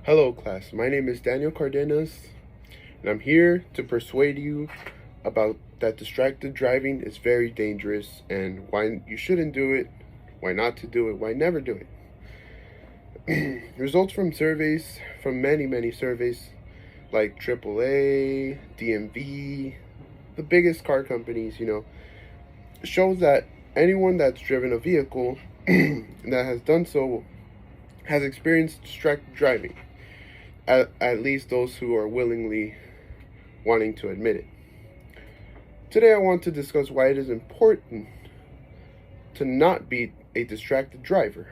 Hello class, my name is Daniel Cardenas, and I'm here to persuade you about that distracted driving is very dangerous and why you shouldn't do it, why not to do it, why never do it. Results from surveys, from many surveys, like AAA, DMV, the biggest car companies, shows that anyone that's driven a vehicle that has done so has experienced distracted driving. At least those who are willingly wanting to admit it. Today I want to discuss why it is important to not be a distracted driver.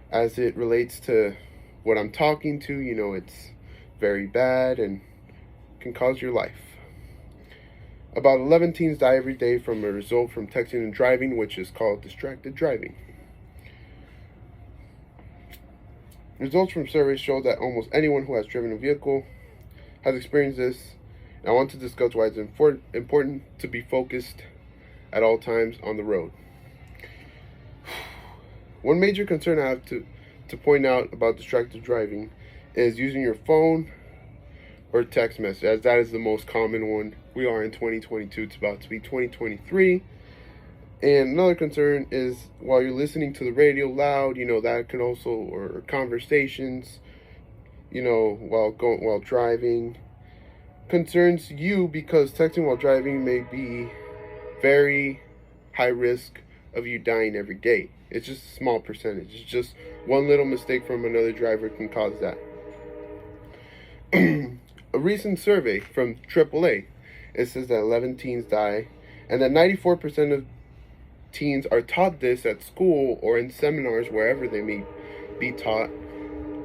As it relates to what I'm talking to, it's very bad and can cause your life. About 11 teens die every day from a result from texting and driving, which is called distracted driving. Results from surveys show that almost anyone who has driven a vehicle has experienced this. I want to discuss why it's important to be focused at all times on the road. One major concern I have to point out about distracted driving is using your phone or text message, as that is the most common one. We are in 2022, it's about to be 2023. And another concern is while you're listening to the radio loud, that could also, or conversations, while driving, concerns you because texting while driving may be very high risk of you dying every day. It's just a small percentage. It's just one little mistake from another driver can cause that. A recent survey from AAA, it says that 11 teens die and that 94% of teens are taught this at school or in seminars, wherever they may be taught,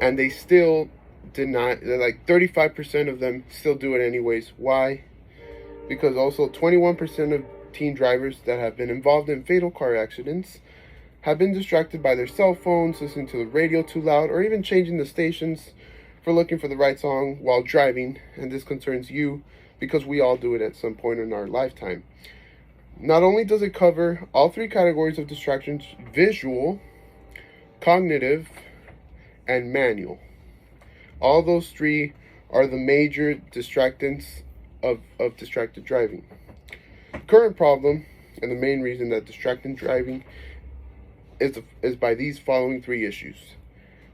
and they still did not. They're like 35% of them still do it anyways. Why? Because also 21% of teen drivers that have been involved in fatal car accidents have been distracted by their cell phones, listening to the radio too loud, or even changing the stations for looking for the right song while driving. And this concerns you because we all do it at some point in our lifetime. Not only does it cover all three categories of distractions: visual, cognitive, and manual. All those three are the major distractants of distracted driving. Current problem, and the main reason that distracted driving is by these following three issues.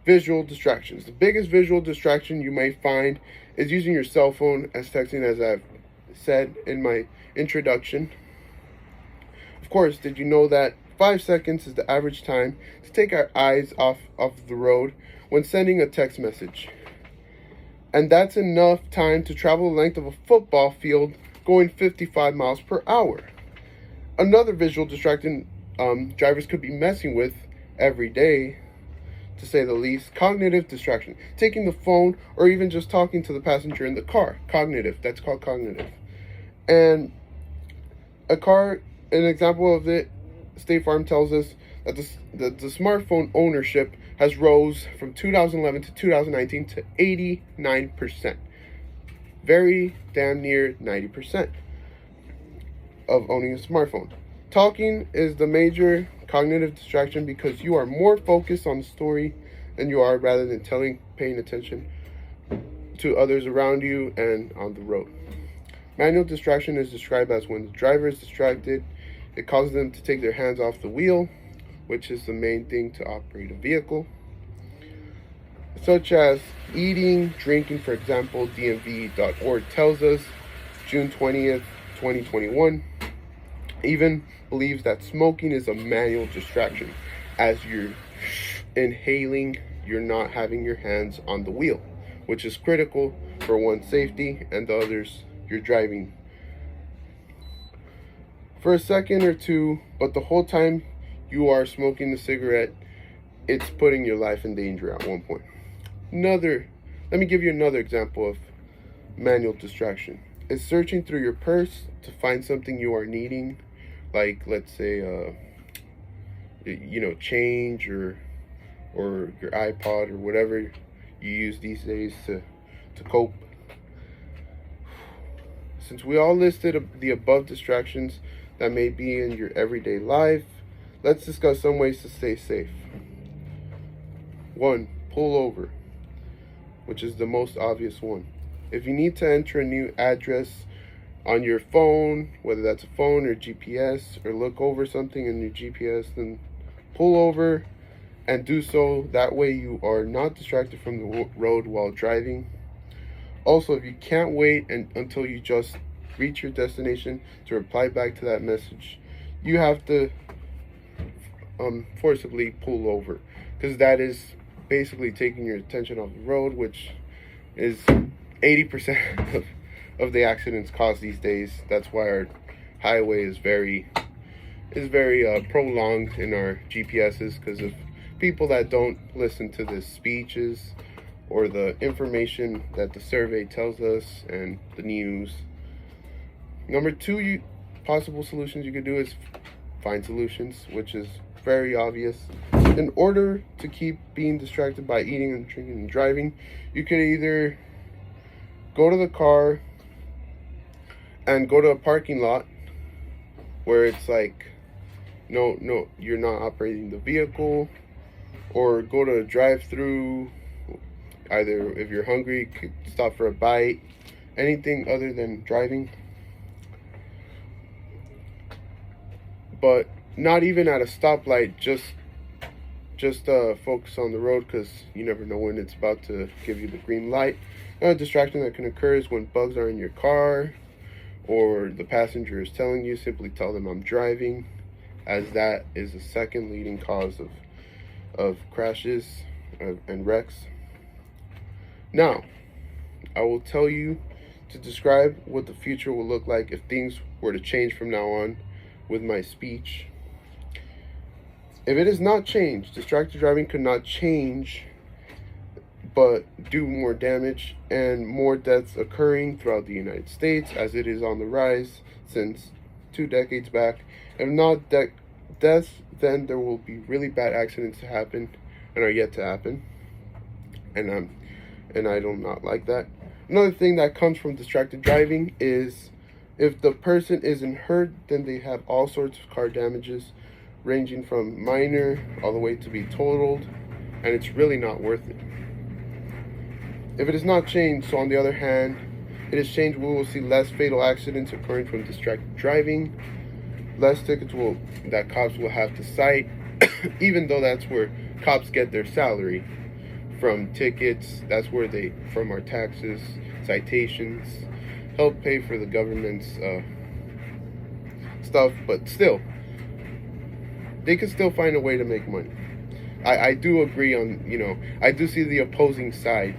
Visual distractions. The biggest visual distraction you may find is using your cell phone as texting, as I've said in my introduction. Of course, did you know that 5 seconds is the average time to take our eyes off the road when sending a text message? And that's enough time to travel the length of a football field going 55 miles per hour. Another visual distracting drivers could be messing with every day, to say the least: cognitive distraction. Taking the phone or even just talking to the passenger in the car. Cognitive, that's called cognitive. And an example of it, State Farm tells us that the smartphone ownership has rose from 2011 to 2019 to 89%. Very damn near 90% of owning a smartphone. Talking is the major cognitive distraction because you are more focused on the story than you are rather than paying attention to others around you and on the road. Manual distraction is described as when the driver is distracted, it causes them to take their hands off the wheel, which is the main thing to operate a vehicle, such as eating, drinking. For example, DMV.org tells us June 20th, 2021, even believes that smoking is a manual distraction. As you're inhaling, you're not having your hands on the wheel, which is critical for one's safety and the others you're driving for a second or two, but the whole time you are smoking the cigarette, it's putting your life in danger at one point. Let me give you another example of manual distraction. It's searching through your purse to find something you are needing, like, let's say, change or your iPod or whatever you use these days to cope. Since we all listed the above distractions that may be in your everyday life, let's discuss some ways to stay safe. 1. Pull over. which is the most obvious one. If you need to enter a new address on your phone, whether that's a phone or GPS, or look over something in your GPS, then pull over and do so. That way you are not distracted from the road while driving. Also, if you can't wait until you just reach your destination to reply back to that message, you have to forcibly pull over, because that is basically taking your attention off the road, which is 80% of the accidents caused these days. That's why our highway is very prolonged in our GPSs, because of people that don't listen to the speeches or the information that the survey tells us and the news. Number two, possible solutions you could do is find solutions, which is very obvious. In order to keep being distracted by eating and drinking and driving, you could either go to the car and go to a parking lot where it's like no, you're not operating the vehicle, or go to a drive-through. Either, if you're hungry, you could stop for a bite, anything other than driving. But not even at a stoplight, just focus on the road, because you never know when it's about to give you the green light. Another distraction that can occur is when bugs are in your car or the passenger is telling you, simply tell them I'm driving, as that is the second leading cause of crashes and wrecks. Now, I will tell you to describe what the future will look like if things were to change from now on with my speech. If it is not changed, distracted driving could not change, but do more damage and more deaths occurring throughout the United States, as it is on the rise since 2 decades back. If not deaths, then there will be really bad accidents to happen and are yet to happen. And I do not like that. Another thing that comes from distracted driving is if the person isn't hurt, then they have all sorts of car damages, ranging from minor all the way to be totaled, and it's really not worth it. If it is not changed, so on the other hand, it is changed, we will see less fatal accidents occurring from distracted driving, less tickets that cops will have to cite, even though that's where cops get their salary, from tickets. That's where from our taxes, citations, help pay for the government's stuff. But still, they can still find a way to make money. I do agree on, I do see the opposing side,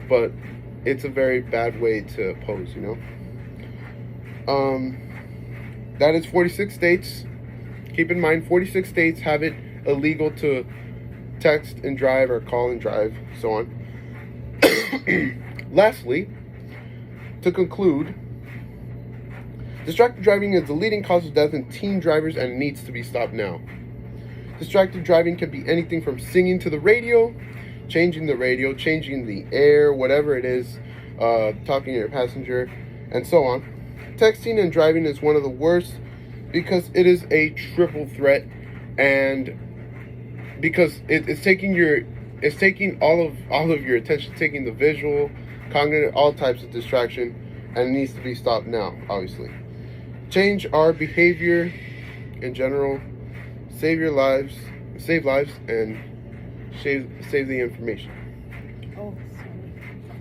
but it's a very bad way to oppose, That is 46 states. Keep in mind, 46 states have it illegal to text and drive or call and drive, so on. Lastly, to conclude, distracted driving is the leading cause of death in teen drivers and needs to be stopped now. Distracted driving can be anything from singing to the radio, changing the air, whatever it is, talking to your passenger, and so on. Texting and driving is one of the worst because it is a triple threat, and because it's taking all of your attention, taking the visual, cognitive, all types of distraction, and it needs to be stopped now, obviously. Change our behavior in general, save lives, and save the information.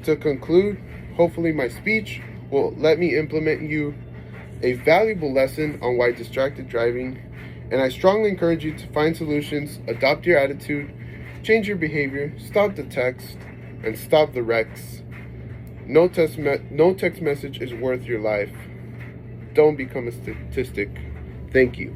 To conclude, hopefully my speech will let me implement you a valuable lesson on why distracted driving, and I strongly encourage you to find solutions, adopt your attitude, change your behavior, stop the text, and stop the wrecks. No text message is worth your life. Don't become a statistic. Thank you.